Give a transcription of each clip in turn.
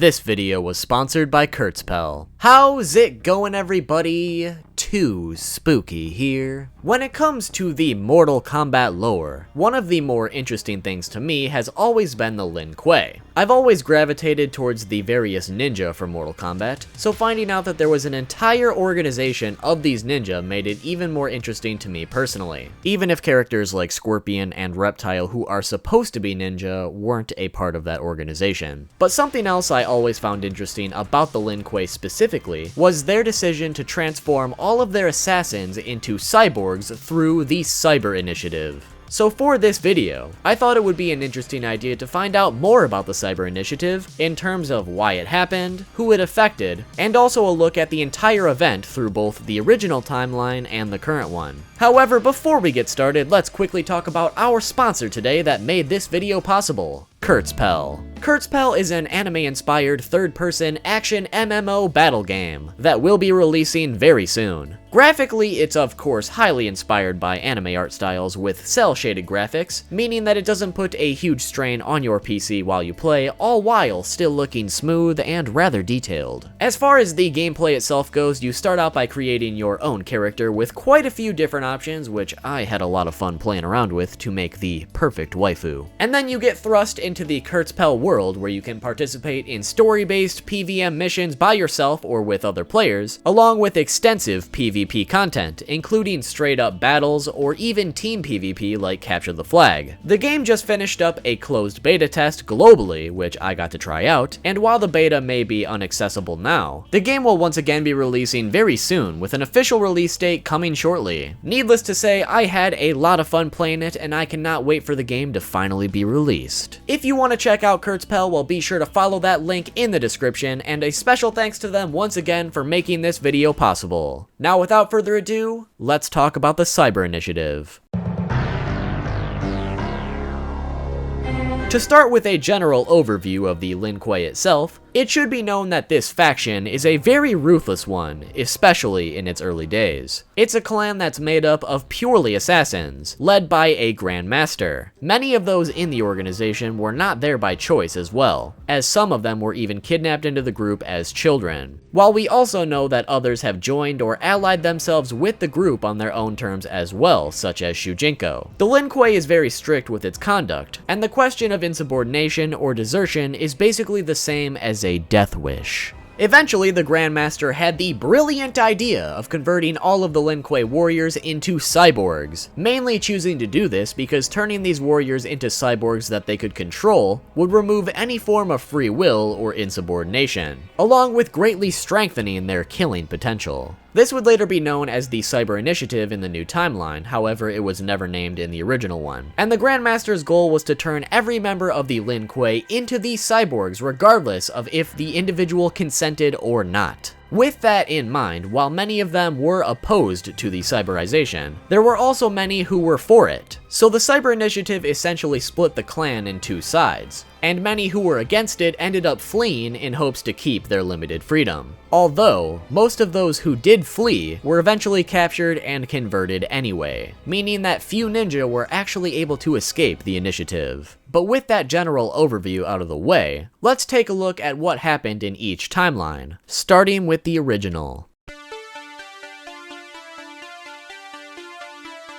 This video was sponsored by Kurzpell. How's it going, everybody? Too spooky here. When it comes to the Mortal Kombat lore, one of the more interesting things to me has always been the Lin Kuei. I've always gravitated towards the various ninja from Mortal Kombat, so finding out that there was an entire organization of these ninja made it even more interesting to me personally, even if characters like Scorpion and Reptile, who are supposed to be ninja, weren't a part of that organization. But something else I always found interesting about the Lin Kuei specifically was their decision to transform all of their assassins into cyborgs through the Cyber Initiative. So for this video, I thought it would be an interesting idea to find out more about the Cyber Initiative in terms of why it happened, who it affected, and also a look at the entire event through both the original timeline and the current one. However, before we get started, let's quickly talk about our sponsor today that made this video possible. Kurzpell. Kurzpell is an anime-inspired third-person action MMO battle game that will be releasing very soon. Graphically, it's of course highly inspired by anime art styles with cel-shaded graphics, meaning that it doesn't put a huge strain on your PC while you play, all while still looking smooth and rather detailed. As far as the gameplay itself goes, you start out by creating your own character with quite a few different options, which I had a lot of fun playing around with to make the perfect waifu. And then you get thrust into the Kurzpell world, where you can participate in story-based PvM missions by yourself or with other players, along with extensive PvP content, including straight-up battles or even team PvP like Capture the Flag. The game just finished up a closed beta test globally, which I got to try out, and while the beta may be inaccessible now, the game will once again be releasing very soon, with an official release date coming shortly. Needless to say, I had a lot of fun playing it, and I cannot wait for the game to finally be released. If you want to check out Kurzpell, well, be sure to follow that link in the description, and a special thanks to them once again for making this video possible. Now, without further ado, let's talk about the Cyber Initiative. To start with a general overview of the Lin Kuei itself, it should be known that this faction is a very ruthless one, especially in its early days. It's a clan that's made up of purely assassins, led by a Grand Master. Many of those in the organization were not there by choice as well, as some of them were even kidnapped into the group as children. While we also know that others have joined or allied themselves with the group on their own terms as well, such as Shujinko. The Lin Kuei is very strict with its conduct, and the question of insubordination or desertion is basically the same as a death wish. Eventually, the Grandmaster had the brilliant idea of converting all of the Lin Kuei warriors into cyborgs, mainly choosing to do this because turning these warriors into cyborgs that they could control would remove any form of free will or insubordination, along with greatly strengthening their killing potential. This would later be known as the Cyber Initiative in the new timeline, however it was never named in the original one. And the Grandmaster's goal was to turn every member of the Lin Kuei into these cyborgs regardless of if the individual consented or not. With that in mind, while many of them were opposed to the cyberization, there were also many who were for it. So the Cyber Initiative essentially split the clan in two sides, and many who were against it ended up fleeing in hopes to keep their limited freedom. Although, most of those who did flee were eventually captured and converted anyway, meaning that few ninja were actually able to escape the initiative. But with that general overview out of the way, let's take a look at what happened in each timeline, starting with the original.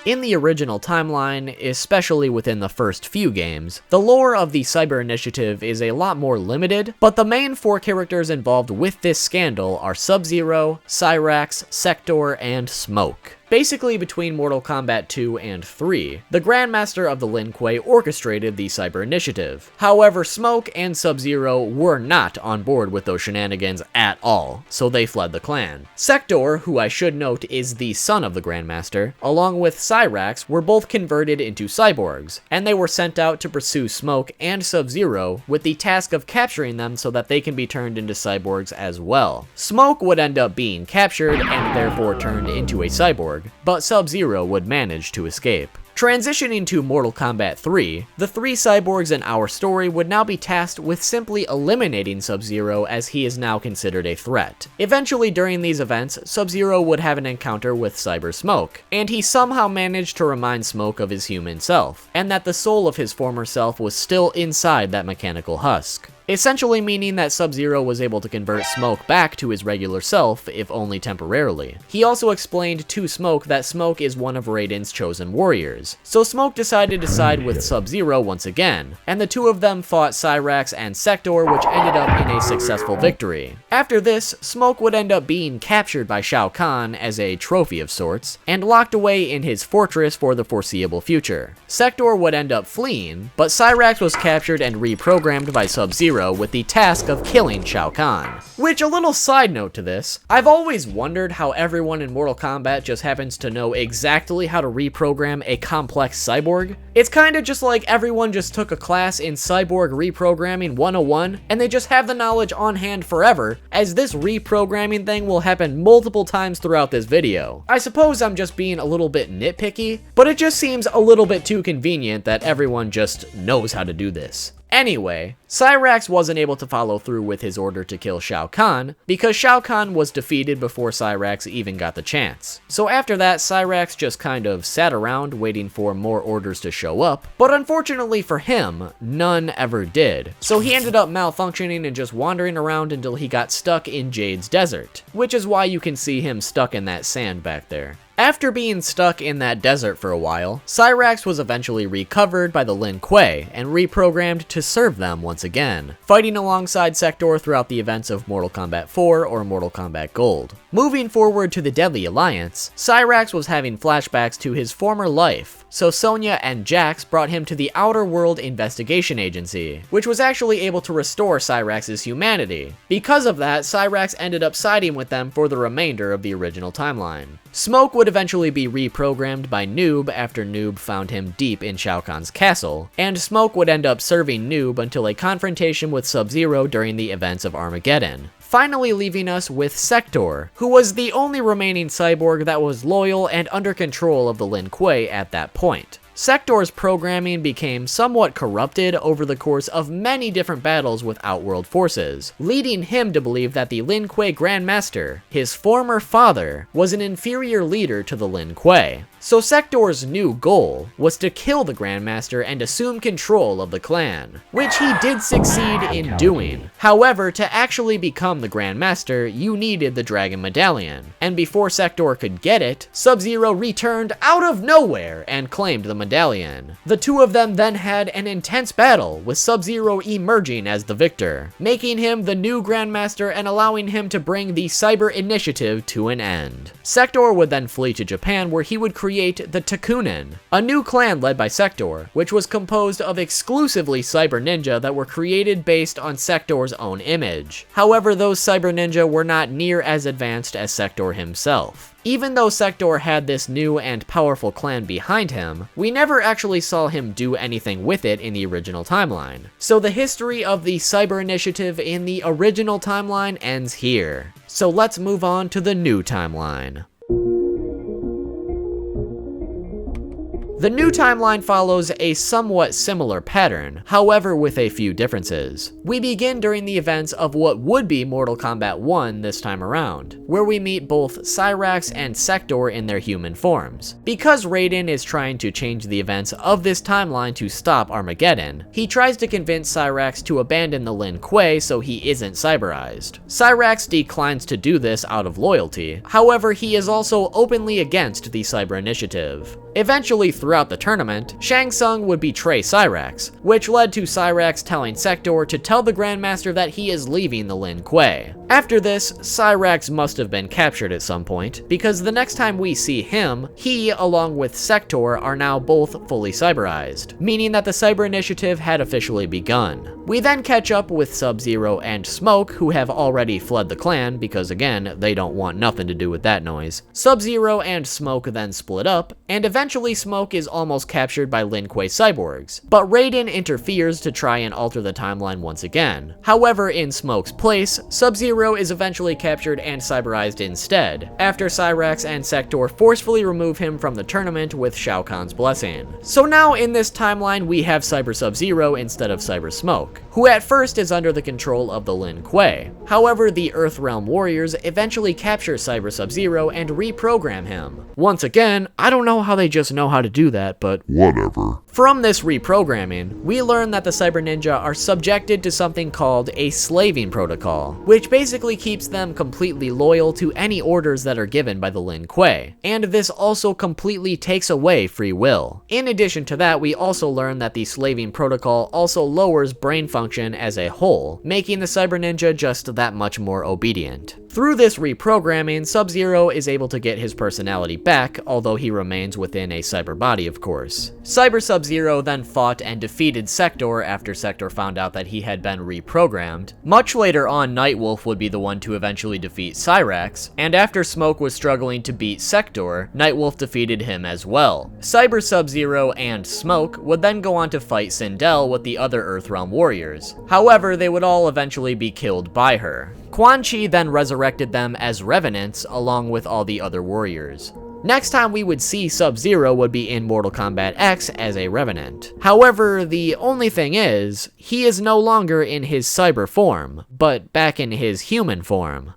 In the original timeline, especially within the first few games, the lore of the Cyber Initiative is a lot more limited, but the main four characters involved with this scandal are Sub-Zero, Cyrax, Sektor, and Smoke. Basically, between Mortal Kombat 2 and 3, the Grandmaster of the Lin Kuei orchestrated the Cyber Initiative. However, Smoke and Sub-Zero were not on board with those shenanigans at all, so they fled the clan. Sektor, who I should note is the son of the Grandmaster, along with Cyrax, were both converted into cyborgs, and they were sent out to pursue Smoke and Sub-Zero with the task of capturing them so that they can be turned into cyborgs as well. Smoke would end up being captured and therefore turned into a cyborg, but Sub-Zero would manage to escape. Transitioning to Mortal Kombat 3, the three cyborgs in our story would now be tasked with simply eliminating Sub-Zero as he is now considered a threat. Eventually during these events, Sub-Zero would have an encounter with Cyber Smoke, and he somehow managed to remind Smoke of his human self, and that the soul of his former self was still inside that mechanical husk. essentially meaning that Sub-Zero was able to convert Smoke back to his regular self, if only temporarily. He also explained to Smoke that Smoke is one of Raiden's chosen warriors, so Smoke decided to side with Sub-Zero once again, and the two of them fought Cyrax and Sektor, which ended up in a successful victory. After this, Smoke would end up being captured by Shao Kahn as a trophy of sorts, and locked away in his fortress for the foreseeable future. Sektor would end up fleeing, but Cyrax was captured and reprogrammed by Sub-Zero with the task of killing Shao Kahn. Which, a little side note to this, I've always wondered how everyone in Mortal Kombat just happens to know exactly how to reprogram a complex cyborg. It's kinda just like everyone just took a class in Cyborg Reprogramming 101, and they just have the knowledge on hand forever, as this reprogramming thing will happen multiple times throughout this video. I suppose I'm just being a little bit nitpicky, but it just seems a little bit too convenient that everyone just knows how to do this. Anyway, Cyrax wasn't able to follow through with his order to kill Shao Kahn, because Shao Kahn was defeated before Cyrax even got the chance. So after that, Cyrax just kind of sat around waiting for more orders to show up, but unfortunately for him, none ever did. So he ended up malfunctioning and just wandering around until he got stuck in Jade's desert, which is why you can see him stuck in that sand back there. After being stuck in that desert for a while, Cyrax was eventually recovered by the Lin Kuei and reprogrammed to serve them once again, fighting alongside Sektor throughout the events of Mortal Kombat 4 or Mortal Kombat Gold. Moving forward to the Deadly Alliance, Cyrax was having flashbacks to his former life, so Sonya and Jax brought him to the Outer World Investigation Agency, which was actually able to restore Cyrax's humanity. Because of that, Cyrax ended up siding with them for the remainder of the original timeline. Smoke would eventually be reprogrammed by Noob after Noob found him deep in Shao Kahn's castle, and Smoke would end up serving Noob until a confrontation with Sub-Zero during the events of Armageddon. Finally leaving us with Sektor, who was the only remaining cyborg that was loyal and under control of the Lin Kuei at that point. Sektor's programming became somewhat corrupted over the course of many different battles with Outworld forces, leading him to believe that the Lin Kuei Grandmaster, his former father, was an inferior leader to the Lin Kuei. So Sektor's new goal was to kill the Grandmaster and assume control of the clan, which he did succeed in doing. However, to actually become the Grandmaster, you needed the Dragon Medallion, and before Sektor could get it, Sub-Zero returned out of nowhere and claimed the medallion. The two of them then had an intense battle, with Sub-Zero emerging as the victor, making him the new Grandmaster and allowing him to bring the Cyber Initiative to an end. Sektor would then flee to Japan, where he would create the Takunin, a new clan led by Sektor, which was composed of exclusively cyber ninja that were created based on Sektor's own image. However, those cyber ninja were not near as advanced as Sektor himself. Even though Sektor had this new and powerful clan behind him, we never actually saw him do anything with it in the original timeline. So the history of the Cyber Initiative in the original timeline ends here. So let's move on to the new timeline. The new timeline follows a somewhat similar pattern, however with a few differences. We begin during the events of what would be Mortal Kombat 1 this time around, where we meet both Cyrax and Sektor in their human forms. Because Raiden is trying to change the events of this timeline to stop Armageddon, he tries to convince Cyrax to abandon the Lin Kuei so he isn't cyberized. Cyrax declines to do this out of loyalty, however he is also openly against the Cyber Initiative. Eventually, throughout the tournament, Shang Tsung would betray Cyrax, which led to Cyrax telling Sektor to tell the Grandmaster that he is leaving the Lin Kuei. After this, Cyrax must have been captured at some point, because the next time we see him, he, along with Sektor, are now both fully cyberized, meaning that the Cyber Initiative had officially begun. We then catch up with Sub-Zero and Smoke, who have already fled the clan, because again, they don't want nothing to do with that noise. Sub-Zero and Smoke then split up, and eventually Smoke is almost captured by Lin Kuei cyborgs, but Raiden interferes to try and alter the timeline once again. However, in Smoke's place, Sub-Zero is eventually captured and cyberized instead, after Cyrax and Sektor forcefully remove him from the tournament with Shao Kahn's blessing. So now in this timeline we have Cyber Sub-Zero instead of Cyber Smoke, who at first is under the control of the Lin Kuei. However, the Earthrealm warriors eventually capture Cyber Sub-Zero and reprogram him. Once again, I don't know how they just know how to do that, but whatever. From this reprogramming, we learn that the Cyber Ninja are subjected to something called a slaving protocol, which basically keeps them completely loyal to any orders that are given by the Lin Kuei, and this also completely takes away free will. In addition to that, we also learn that the slaving protocol also lowers brain function as a whole, making the Cyber Ninja just that much more obedient. Through this reprogramming, Sub-Zero is able to get his personality back, although he remains within a cyber body, of course. Cyber Sub-Zero then fought and defeated Sektor after Sektor found out that he had been reprogrammed. Much later on, Nightwolf would be the one to eventually defeat Cyrax, and after Smoke was struggling to beat Sektor, Nightwolf defeated him as well. Cyber Sub-Zero and Smoke would then go on to fight Sindel with the other Earthrealm warriors. However, they would all eventually be killed by her. Quan Chi then resurrected them as revenants along with all the other warriors. Next time we would see Sub-Zero would be in Mortal Kombat X as a revenant. However, the only thing is, he is no longer in his cyber form, but back in his human form.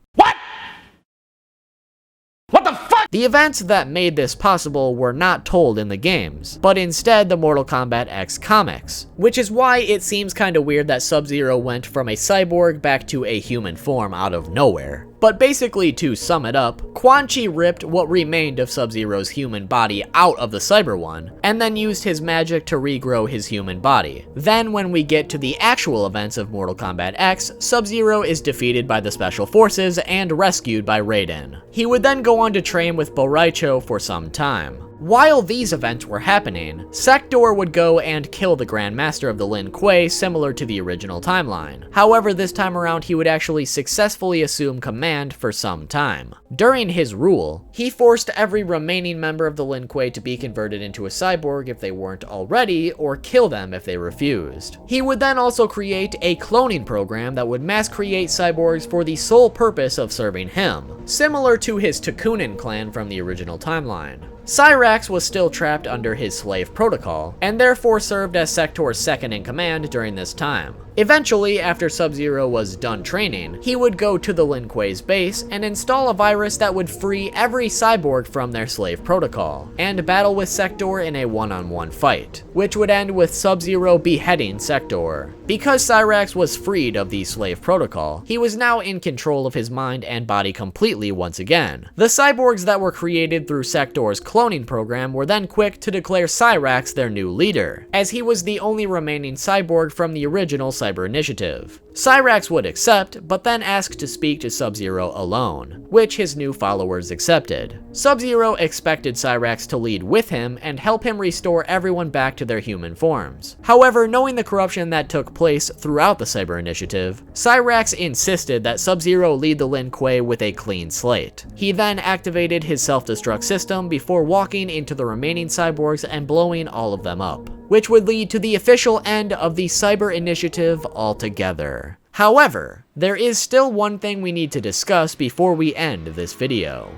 What the fuck? The events that made this possible were not told in the games, but instead the Mortal Kombat X comics, which is why it seems kinda weird that Sub-Zero went from a cyborg back to a human form out of nowhere. But basically, to sum it up, Quan Chi ripped what remained of Sub-Zero's human body out of the cyber one, and then used his magic to regrow his human body. Then when we get to the actual events of Mortal Kombat X, Sub-Zero is defeated by the Special Forces and rescued by Raiden. He would then go on to train with Boraicho for some time. While these events were happening, Sektor would go and kill the Grand Master of the Lin Kuei, similar to the original timeline. However, this time around he would actually successfully assume command for some time. During his rule, he forced every remaining member of the Lin Kuei to be converted into a cyborg if they weren't already, or kill them if they refused. He would then also create a cloning program that would mass create cyborgs for the sole purpose of serving him, similar to his Takunin clan from the original timeline. Cyrax was still trapped under his slave protocol, and therefore served as Sektor's second in command during this time. Eventually, after Sub-Zero was done training, he would go to the Lin Kuei's base and install a virus that would free every cyborg from their slave protocol, and battle with Sektor in a one-on-one fight, which would end with Sub-Zero beheading Sektor. Because Cyrax was freed of the slave protocol, he was now in control of his mind and body completely once again. The cyborgs that were created through Sektor's cloning program were then quick to declare Cyrax their new leader, as he was the only remaining cyborg from the original Cyber Initiative. Cyrax would accept, but then asked to speak to Sub-Zero alone, which his new followers accepted. Sub-Zero expected Cyrax to lead with him and help him restore everyone back to their human forms. However, knowing the corruption that took place throughout the Cyber Initiative, Cyrax insisted that Sub-Zero lead the Lin Kuei with a clean slate. He then activated his self-destruct system before walking into the remaining cyborgs and blowing all of them up, which would lead to the official end of the Cyber Initiative altogether. However, there is still one thing we need to discuss before we end this video.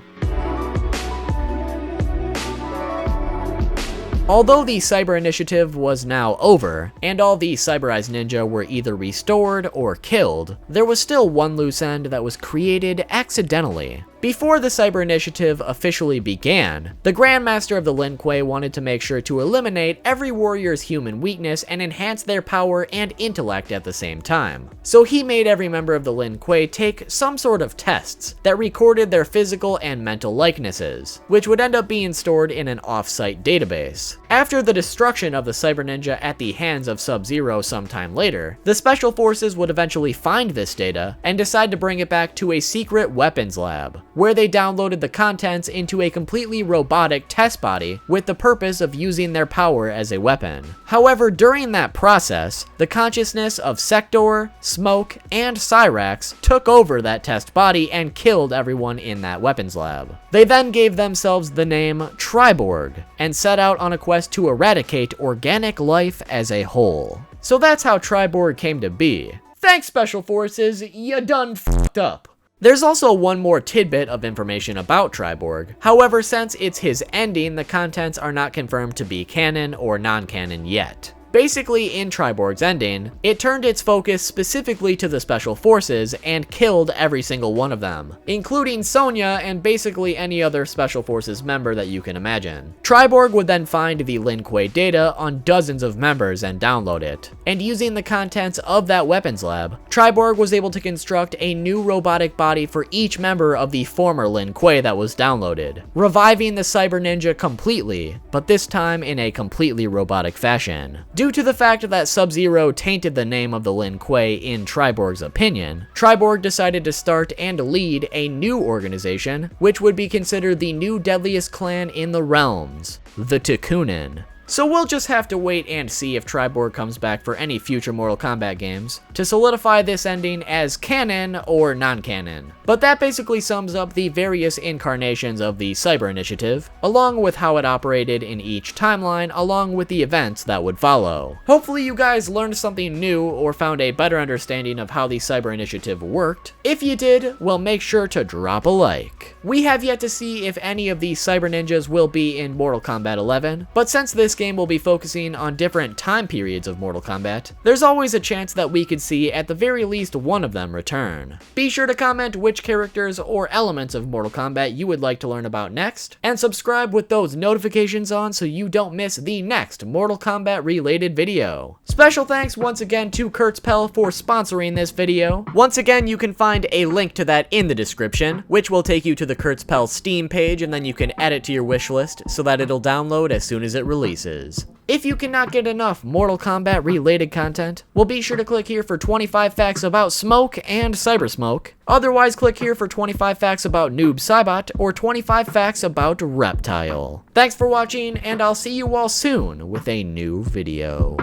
Although the Cyber Initiative was now over, and all the Cyberized Ninja were either restored or killed, there was still one loose end that was created accidentally. Before the Cyber Initiative officially began, the Grandmaster of the Lin Kuei wanted to make sure to eliminate every warrior's human weakness and enhance their power and intellect at the same time. So he made every member of the Lin Kuei take some sort of tests that recorded their physical and mental likenesses, which would end up being stored in an off-site database. After the destruction of the Cyber Ninja at the hands of Sub-Zero sometime later, the Special Forces would eventually find this data and decide to bring it back to a secret weapons lab, where they downloaded the contents into a completely robotic test body with the purpose of using their power as a weapon. However, during that process, the consciousness of Sektor, Smoke, and Cyrax took over that test body and killed everyone in that weapons lab. They then gave themselves the name Triborg and set out on a quest to eradicate organic life as a whole. So that's how Triborg came to be. Thanks, Special Forces, you done f***ed up. There's also one more tidbit of information about Triborg. However, since it's his ending, the contents are not confirmed to be canon or non-canon yet. Basically, in Triborg's ending, it turned its focus specifically to the special forces and killed every single one of them, including Sonya and basically any other special forces member that you can imagine. Triborg would then find the Lin Kuei data on dozens of members and download it, and using the contents of that weapons lab, Triborg was able to construct a new robotic body for each member of the former Lin Kuei that was downloaded, reviving the Cyber Ninja completely, but this time in a completely robotic fashion. Due to the fact that Sub-Zero tainted the name of the Lin Kuei in Triborg's opinion, Triborg decided to start and lead a new organization, which would be considered the new deadliest clan in the realms, the Takunin. So we'll just have to wait and see if Triborg comes back for any future Mortal Kombat games to solidify this ending as canon or non-canon. But that basically sums up the various incarnations of the Cyber Initiative, along with how it operated in each timeline, along with the events that would follow. Hopefully you guys learned something new or found a better understanding of how the Cyber Initiative worked. If you did, well, make sure to drop a like. We have yet to see if any of the Cyber Ninjas will be in Mortal Kombat 11, but since this game will be focusing on different time periods of Mortal Kombat, there's always a chance that we could see at the very least one of them return. Be sure to comment which characters or elements of Mortal Kombat you would like to learn about next, and subscribe with those notifications on so you don't miss the next Mortal Kombat related video. Special thanks once again to Kurtzpel for sponsoring this video. Once again, you can find a link to that in the description, which will take you to the Kurtzpel Steam page, and then you can add it to your wish list so that it'll download as soon as it releases. If you cannot get enough Mortal Kombat related content, well, be sure to click here for 25 facts about Smoke and Cyber Smoke. Otherwise, click here for 25 facts about Noob Saibot or 25 facts about Reptile. Thanks for watching, and I'll see you all soon with a new video.